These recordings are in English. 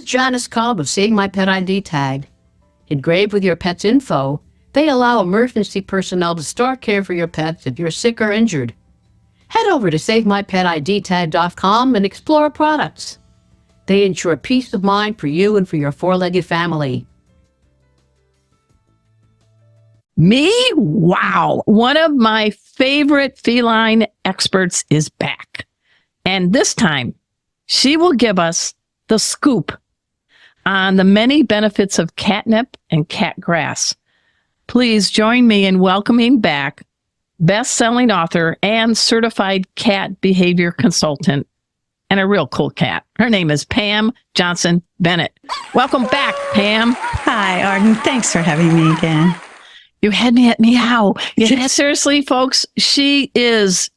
With Janice Cobb of Seeing My Pet ID Tag, engraved with your pet's info, they allow emergency personnel to start care for your pets if you're sick or injured. Head over to SaveMyPetIDTag.com and explore products. They ensure peace of mind for you and for your four-legged family. Me? Wow. One of my favorite feline experts is back. And this time, she will give us the scoop on the many benefits of catnip and cat grass. Please join me in welcoming back best-selling author and certified cat behavior consultant, and a real cool cat. Her name is Pam Johnson-Bennett. Welcome back, Pam. Hi, Arden. Thanks for having me again. You had me at meow. Yeah, seriously, folks, she is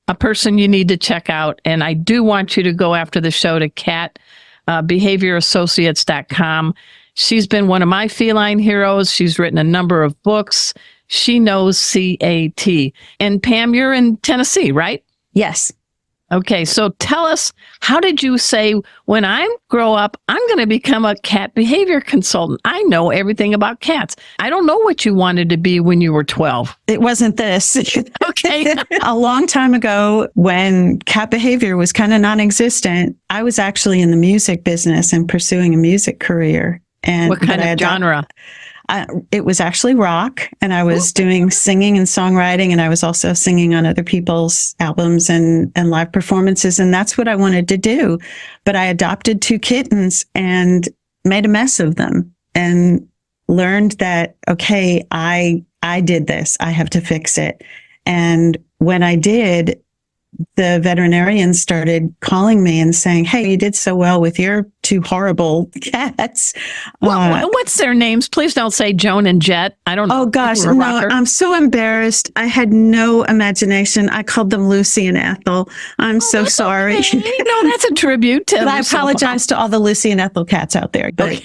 a person you need to check out. And I do want you to go after the show to catbehaviораssociates.com. She's been one of my feline heroes. She's written a number of books. She knows CAT. And Pam, you're in Tennessee, right? Yes. Okay, so tell us, how did you say, when I grow up, I'm going to become a cat behavior consultant? I know everything about cats. I don't know what you wanted to be when you were 12. It wasn't this. Okay. A long time ago, when cat behavior was kind of non-existent, I was actually in the music business and pursuing a music career. And what kind of genre? It was actually rock, and I was doing singing and songwriting, and I was also singing on other people's albums and live performances, and that's what I wanted to do. But I adopted 2 kittens and made a mess of them and learned that, okay, I did this. I have to fix it. And when I did, the veterinarians started calling me and saying, hey, you did so well with your 2 horrible cats. What's their names? Please don't say Joan and Jet. I don't know. Oh, gosh. No, I'm so embarrassed. I had no imagination. I called them Lucy and Ethel. I'm so sorry. Okay. No, that's a tribute to I apologize to all the Lucy and Ethel cats out there. But,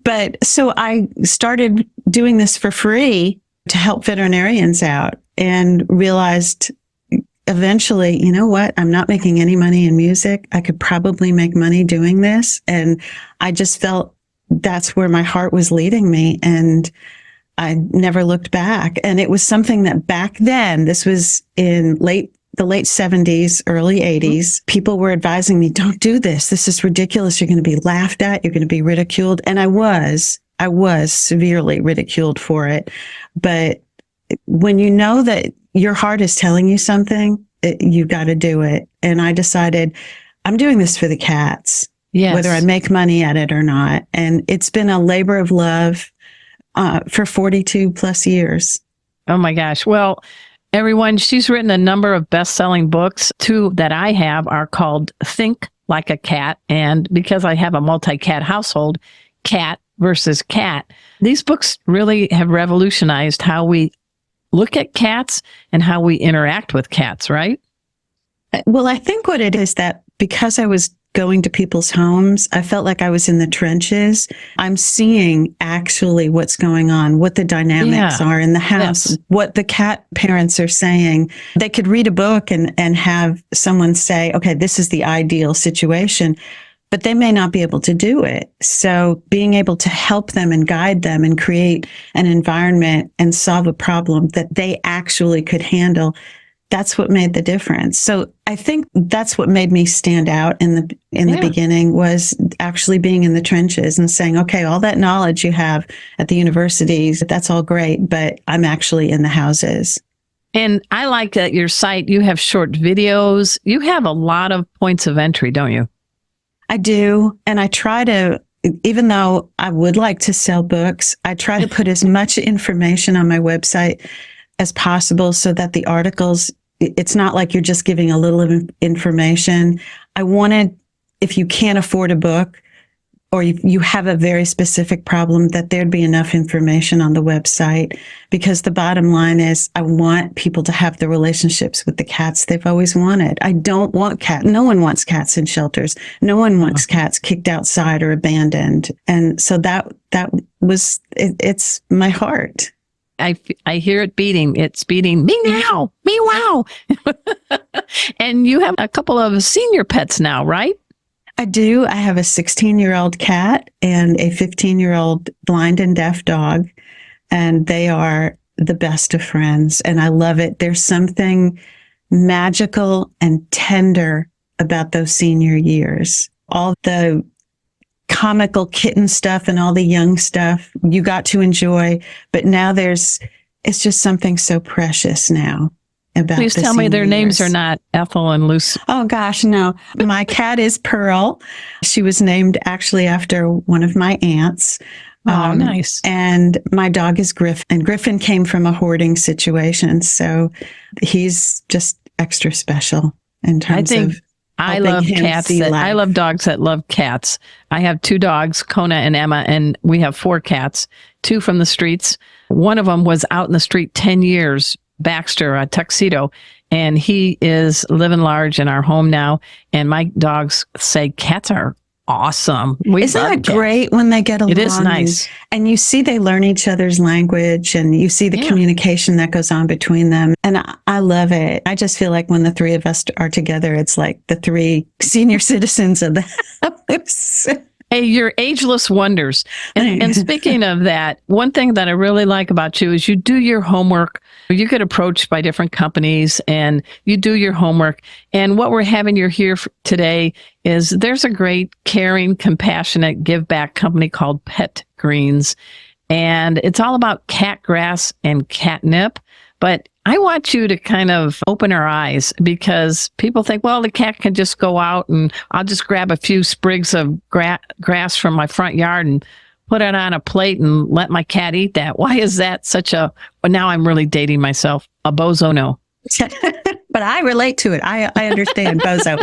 but so I started doing this for free to help veterinarians out and realized eventually, you know what? I'm not making any money in music. I could probably make money doing this. And I just felt that's where my heart was leading me. And I never looked back. And it was something that back then, this was in the late 70s, early 80s, people were advising me, don't do this. This is ridiculous. You're going to be laughed at. You're going to be ridiculed. And I was severely ridiculed for it. But when you know that your heart is telling you something, you've got to do it. And I decided I'm doing this for the cats, whether I make money at it or not. And it's been a labor of love for 42 plus years. Oh my gosh. Well, everyone, she's written a number of best-selling books. 2 that I have are called Think Like a Cat, and because I have a multi-cat household, Cat versus Cat. These books really have revolutionized how we look at cats and how we interact with cats, right? Well, I think what it is that because I was going to people's homes, I felt like I was in the trenches. I'm seeing actually what's going on, what the dynamics are in the house, what the cat parents are saying. They could read a book and have someone say, okay, this is the ideal situation, but they may not be able to do it. So being able to help them and guide them and create an environment and solve a problem that they actually could handle, that's what made the difference. So I think that's what made me stand out in the beginning, was actually being in the trenches and saying, okay, all that knowledge you have at the universities, that's all great, but I'm actually in the houses. And I like that your site, you have short videos. You have a lot of points of entry, don't you? I do. And I try to, even though I would like to sell books, I try to put as much information on my website as possible so that the articles, it's not like you're just giving a little of information. I wanted, if you can't afford a book or you have a very specific problem, that there'd be enough information on the website, because the bottom line is I want people to have the relationships with the cats they've always wanted. I don't want cats. No one wants cats in shelters. No one wants cats kicked outside or abandoned. And so that was, it's my heart. I hear it beating. It's beating me now, me wow. And you have a couple of senior pets now, right? I do. I have a 16-year-old cat and a 15-year-old blind and deaf dog, and they are the best of friends. And I love it. There's something magical and tender about those senior years. All the comical kitten stuff and all the young stuff you got to enjoy, but now it's just something so precious now about Please the tell me their senior names years. are not Ethel and Lucy. Oh gosh, no. My cat is Pearl. She was named actually after one of my aunts. Oh, nice. And my dog is Griffin. And Griffin came from a hoarding situation. So he's just extra special in terms of I love helping him cats. see life. I love dogs that love cats. I have 2 dogs, Kona and Emma, and we have 4 cats, 2 from the streets. One of them was out in the street 10 years, Baxter, a tuxedo, and he is living large in our home now. And my dogs say cats are awesome. Isn't that great when they get along? It is nice. And you see they learn each other's language and you see the communication that goes on between them. And I love it. I just feel like when the 3 of us are together, it's like the 3 senior citizens of the house. Hey, you're ageless wonders. And speaking of that, one thing that I really like about you is you do your homework. You get approached by different companies and you do your homework. And what we're having you here today is there's a great, caring, compassionate, give back company called Pet Greens. And it's all about cat grass and catnip. But I want you to kind of open our eyes because people think, well, the cat can just go out and I'll just grab a few sprigs of grass from my front yard and put it on a plate and let my cat eat that. Why is that such a, well, now I'm really dating myself, a bozo no? But I relate to it. I understand bozo.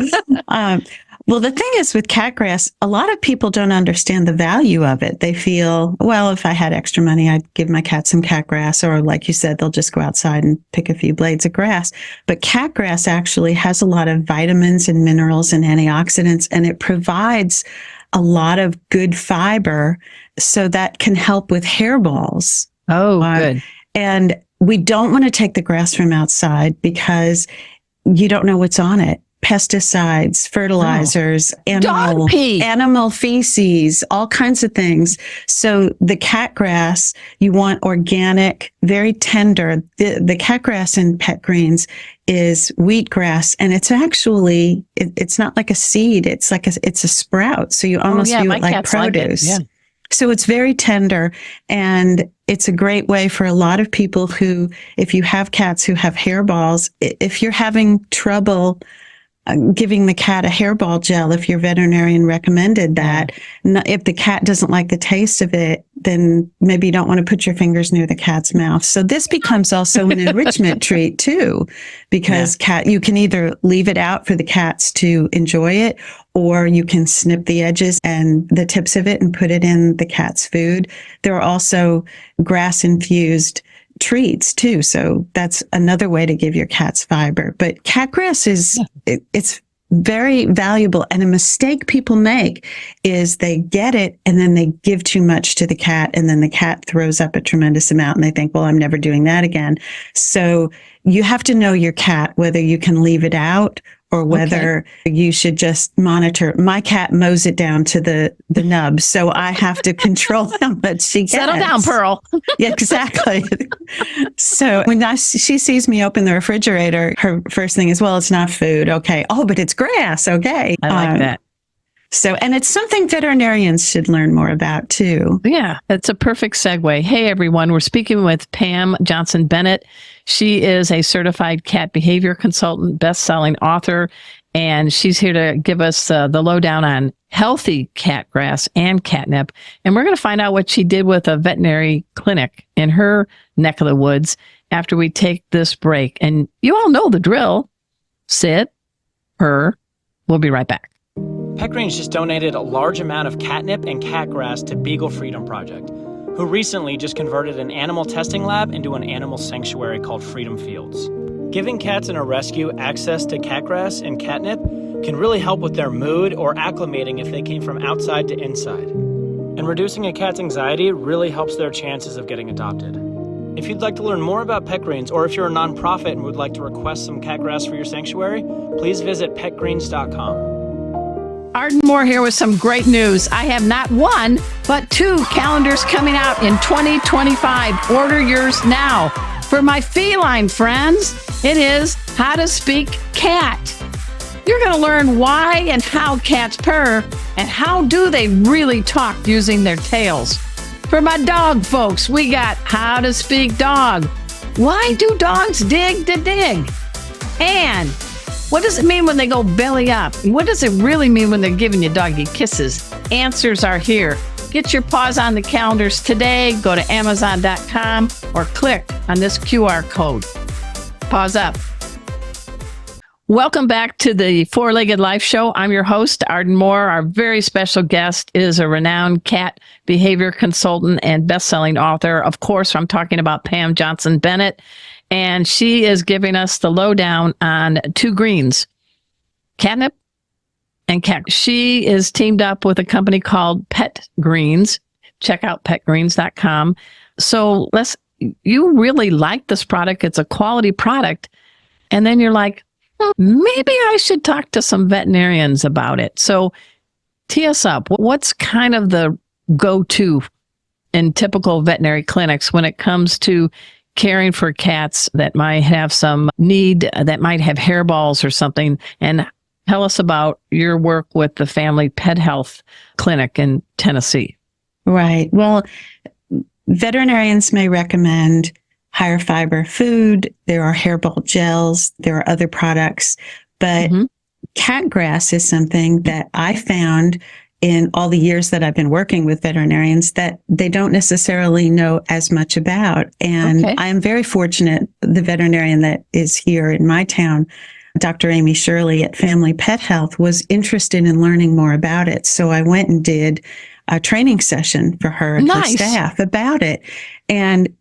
Well, the thing is with cat grass, a lot of people don't understand the value of it. They feel, well, if I had extra money, I'd give my cat some cat grass. Or like you said, they'll just go outside and pick a few blades of grass. But cat grass actually has a lot of vitamins and minerals and antioxidants, and it provides a lot of good fiber so that can help with hairballs. Oh, good. And we don't want to take the grass from outside because you don't know what's on it. Pesticides, fertilizers, animal feces, all kinds of things. So the cat grass, you want organic, very tender. The cat grass in Pet Greens is wheatgrass, and it's actually, it's not like a seed. It's like it's a sprout. So you almost view it like produce. Like it. Yeah. So it's very tender, and it's a great way for a lot of people who, if you have cats who have hairballs, if you're having trouble giving the cat a hairball gel, if your veterinarian recommended that, if the cat doesn't like the taste of it, then maybe you don't want to put your fingers near the cat's mouth. So this becomes also an enrichment treat too, because you can either leave it out for the cats to enjoy it, or you can snip the edges and the tips of it and put it in the cat's food. There are also grass infused treats too. So that's another way to give your cats fiber. But cat grass it's very valuable. And a mistake people make is they get it and then they give too much to the cat, and then the cat throws up a tremendous amount and they think, well, I'm never doing that again. So you have to know your cat, whether you can leave it out or whether you should just monitor. My cat mows it down to the nub, so I have to control how much she gets. Settle down, Pearl. Yeah, exactly. So when she sees me open the refrigerator, her first thing is, well, it's not food. Okay. Oh, but it's grass. Okay. I like that. So, and it's something veterinarians should learn more about too. Yeah, it's a perfect segue. Hey, everyone. We're speaking with Pam Johnson-Bennett. She is a certified cat behavior consultant, best-selling author, and she's here to give us the lowdown on healthy cat grass and catnip. And we're going to find out what she did with a veterinary clinic in her neck of the woods after we take this break. And you all know the drill. Sit, purr. We'll be right back. Pet Greens just donated a large amount of catnip and cat grass to Beagle Freedom Project, who recently just converted an animal testing lab into an animal sanctuary called Freedom Fields. Giving cats in a rescue access to cat grass and catnip can really help with their mood or acclimating if they came from outside to inside. And reducing a cat's anxiety really helps their chances of getting adopted. If you'd like to learn more about Pet Greens, or if you're a nonprofit and would like to request some cat grass for your sanctuary, please visit petgreens.com. Arden Moore here with some great news. I have not one, but 2 calendars coming out in 2025. Order yours now. For my feline friends, it is How to Speak Cat. You're going to learn why and how cats purr and how do they really talk using their tails. For my dog folks, we got How to Speak Dog. Why do dogs dig to dig? And what does it mean when they go belly up? And what does it really mean when they're giving you doggy kisses? Answers are here. Get your paws on the calendars today. Go to Amazon.com or click on this QR code. Paws up. Welcome back to the Four-Legged Life Show. I'm your host, Arden Moore. Our very special guest is a renowned cat behavior consultant and best-selling author. Of course, I'm talking about Pam Johnson-Bennett. And she is giving us the lowdown on 2 greens, catnip and cat. She is teamed up with a company called Pet Greens. Check out petgreens.com. So you really like this product. It's a quality product. And then you're like, maybe I should talk to some veterinarians about it. So tee us up. What's kind of the go-to in typical veterinary clinics when it comes to caring for cats that might have some need, that might have hairballs or something? And tell us about your work with the Family Pet Health Clinic in Tennessee. Right. Well, veterinarians may recommend higher fiber food. There are hairball gels. There are other products. But cat grass is something that I found in all the years that I've been working with veterinarians that they don't necessarily know as much about. And I am very fortunate, the veterinarian that is here in my town, Dr. Amy Shirley at Family Pet Health, was interested in learning more about it. So I went and did a training session for her and her staff about it. And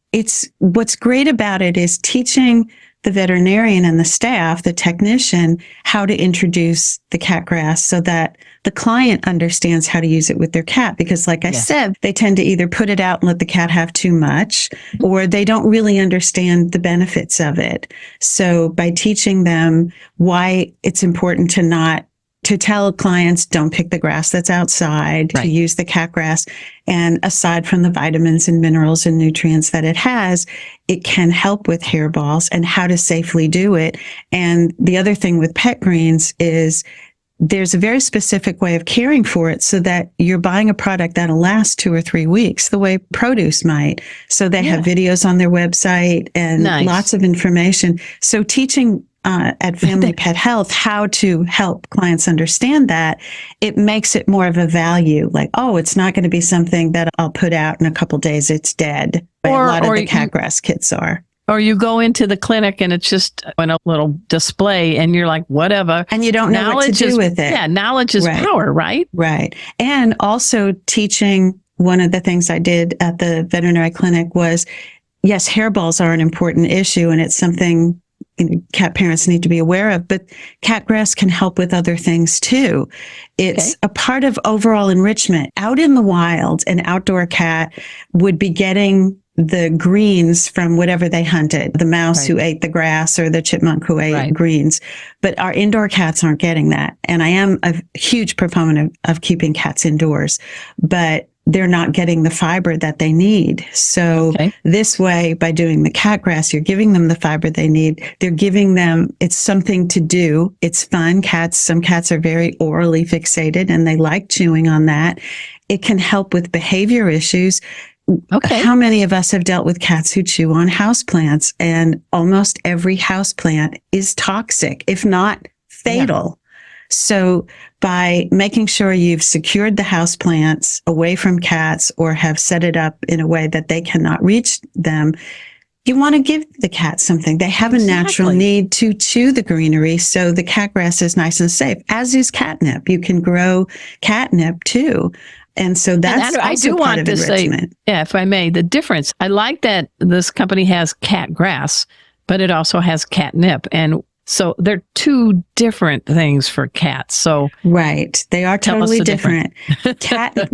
what's great about it is teaching the veterinarian and the staff, the technician, how to introduce the cat grass so that the client understands how to use it with their cat. Because like I said, they tend to either put it out and let the cat have too much, or they don't really understand the benefits of it. So by teaching them why it's important to tell clients, don't pick the grass that's outside, to use the cat grass. And aside from the vitamins and minerals and nutrients that it has, it can help with hairballs and how to safely do it. And the other thing with pet greens is there's a very specific way of caring for it so that you're buying a product that'll last 2 or 3 weeks, the way produce might. So they have videos on their website and lots of information. So teaching at Family Pet Health how to help clients understand that, it makes it more of a value. Like, oh, it's not going to be something that I'll put out in a couple days, it's dead. But a lot of the cat grass kits are. Or you go into the clinic and it's just in a little display and you're like, whatever. And you don't know what to do with it. Yeah, knowledge is power, right? Right. And also teaching, one of the things I did at the veterinary clinic was, yes, hairballs are an important issue and it's something cat parents need to be aware of, but cat grass can help with other things too. It's a part of overall enrichment. Out in the wild, an outdoor cat would be getting the greens from whatever they hunted, the mouse who ate the grass or the chipmunk who ate greens. But our indoor cats aren't getting that. And I am a huge proponent of keeping cats indoors, but they're not getting the fiber that they need. So this way, by doing the cat grass, you're giving them the fiber they need. They're giving them, it's something to do. It's fun. Some cats are very orally fixated and they like chewing on that. It can help with behavior issues. How many of us have dealt with cats who chew on houseplants? And almost every houseplant is toxic, if not fatal. So by making sure you've secured the houseplants away from cats or have set it up in a way that they cannot reach them, you want to give the cat something. They have a natural need to chew the greenery. So the cat grass is nice and safe, as is catnip. You can grow catnip too. And so that's also part of enrichment. If I may, the difference. I like that this company has cat grass, but it also has catnip. And so they're 2 different things for cats. So they are totally different.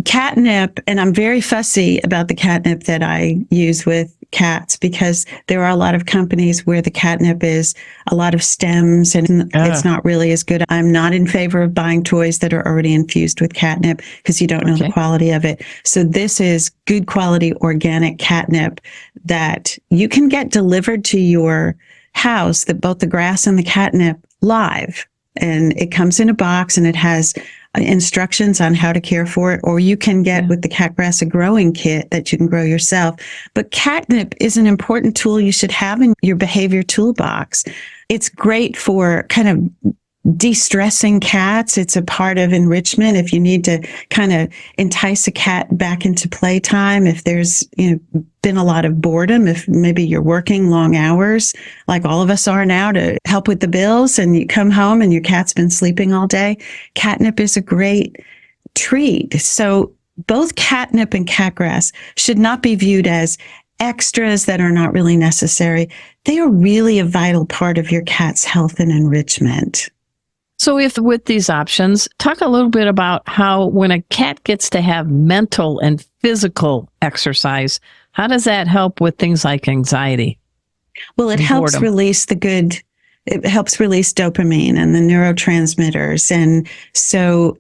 Catnip, and I'm very fussy about the catnip that I use with cats because there are a lot of companies where the catnip is a lot of stems and it's not really as good. I'm not in favor of buying toys that are already infused with catnip because you don't know the quality of it. So this is good quality organic catnip that you can get delivered to your house, that both the grass and the catnip live. And it comes in a box and it has instructions on how to care for it, or you can get with the cat grass a growing kit that you can grow yourself. But catnip is an important tool you should have in your behavior toolbox. It's great for kind of de-stressing cats. It's a part of enrichment. If you need to kind of entice a cat back into playtime, if there's, been a lot of boredom, if maybe you're working long hours, like all of us are now to help with the bills, and you come home and your cat's been sleeping all day, catnip is a great treat. So both catnip and cat grass should not be viewed as extras that are not really necessary. They are really a vital part of your cat's health and enrichment. So if with these options, talk a little bit about how when a cat gets to have mental and physical exercise, how does that help with things like anxiety? Well, it helps release it helps release dopamine and the neurotransmitters. And so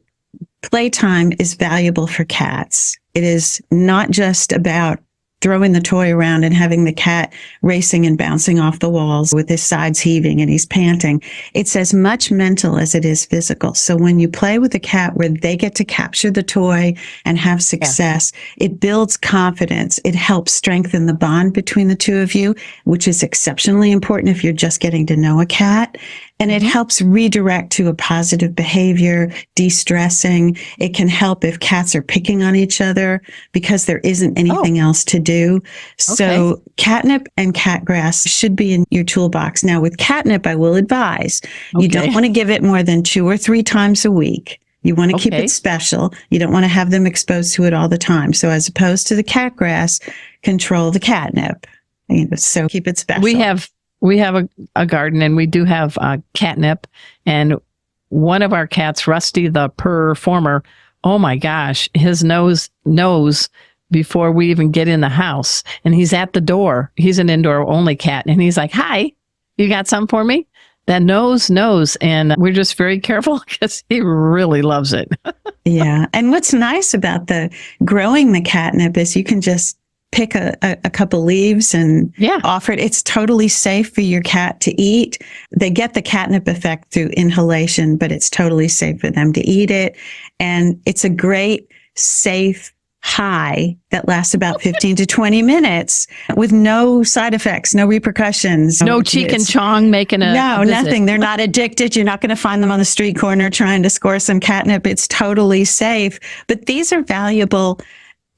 playtime is valuable for cats. It is not just about throwing the toy around and having the cat racing and bouncing off the walls with his sides heaving and he's panting. It's as much mental as it is physical. So when you play with a cat where they get to capture the toy and have success, it builds confidence. It helps strengthen the bond between the two of you, which is exceptionally important if you're just getting to know a cat. And it helps redirect to a positive behavior, de-stressing. It can help if cats are picking on each other because there isn't anything else to do. So catnip and cat grass should be in your toolbox. Now with catnip, I will advise you don't want to give it more than 2 or 3 times a week. You want to keep it special. You don't want to have them exposed to it all the time. So as opposed to the cat grass, control the catnip. So keep it special. We have a garden and we do have catnip, and one of our cats, Rusty the performer, oh my gosh, his nose knows before we even get in the house, and he's at the door. He's an indoor only cat, and he's like, "Hi, you got something for me?" That nose knows, and we're just very careful because he really loves it. Yeah, and what's nice about the growing the catnip is you can just pick a couple leaves and offer it. It's totally safe for your cat to eat. They get the catnip effect through inhalation, but it's totally safe for them to eat it. And it's a great, safe high that lasts about 15 to 20 minutes with no side effects, no repercussions. No cheek and chong making a No, visit. nothing. They're not addicted. You're not going to find them on the street corner trying to score some catnip. It's totally safe. But these are valuable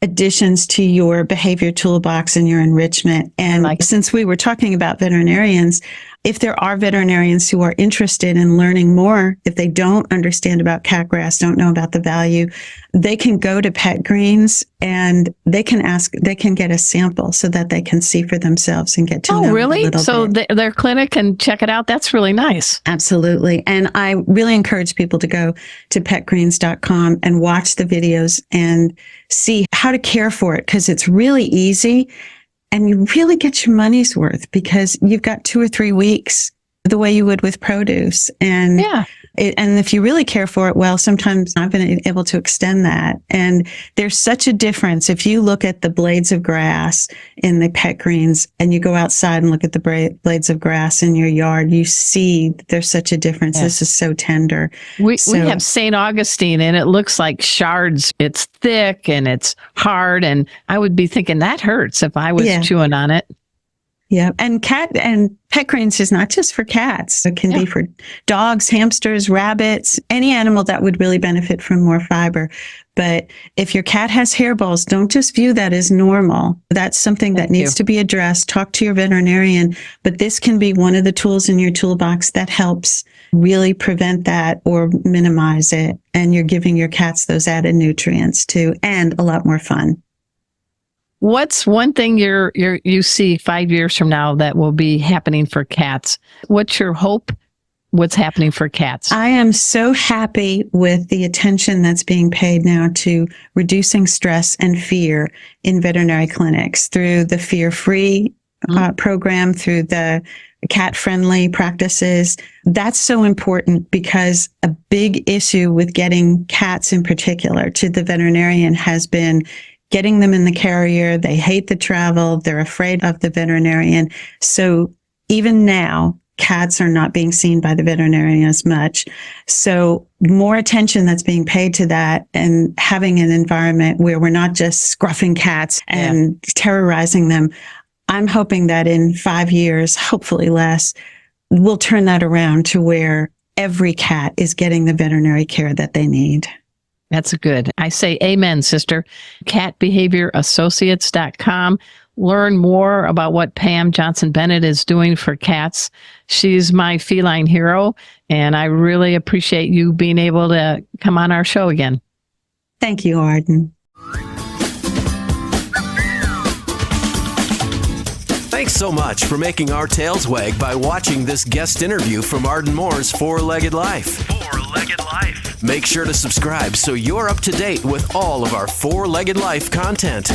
additions to your behavior toolbox and your enrichment. And since we were talking about veterinarians, if there are veterinarians who are interested in learning more, if they don't understand about cat grass, don't know about the value, they can go to Pet Greens and they can get a sample so that they can see for themselves and get to know really? a little So bit. their clinic can check it out. That's really nice. Absolutely. And I really encourage people to go to petgreens.com and watch the videos and see how to care for it, because it's really easy. And you really get your money's worth because you've got 2 or 3 weeks the way you would with produce. And and if you really care for it, well, sometimes I've been able to extend that. And there's such a difference. If you look at the blades of grass in the Pet Greens and you go outside and look at the blades of grass in your yard, you see that there's such a difference. This is so tender. We have St. Augustine and it looks like shards. It's thick and it's hard. And I would be thinking that hurts if I was chewing on it. Yeah. And Pet Greens is not just for cats. It can be for dogs, hamsters, rabbits, any animal that would really benefit from more fiber. But if your cat has hairballs, don't just view that as normal. That's something that needs to be addressed. Talk to your veterinarian. But this can be one of the tools in your toolbox that helps really prevent that or minimize it. And you're giving your cats those added nutrients too, and a lot more fun. What's one thing you see 5 years from now that will be happening for cats? What's your hope what's happening for cats? I am so happy with the attention that's being paid now to reducing stress and fear in veterinary clinics through the fear-free program, through the cat-friendly practices. That's so important because a big issue with getting cats in particular to the veterinarian has been getting them in the carrier. They hate the travel. They're afraid of the veterinarian. So even now, cats are not being seen by the veterinarian as much. So more attention that's being paid to that, and having an environment where we're not just scruffing cats and terrorizing them. I'm hoping that in 5 years, hopefully less, we'll turn that around to where every cat is getting the veterinary care that they need. That's good. I say amen, sister. CatBehaviorAssociates.com. Learn more about what Pam Johnson-Bennett is doing for cats. She's my feline hero, and I really appreciate you being able to come on our show again. Thank you, Arden. Thanks so much for making our tails wag by watching this guest interview from Arden Moore's Four-Legged Life. Four-Legged Life. Make sure to subscribe so you're up to date with all of our Four-Legged Life content.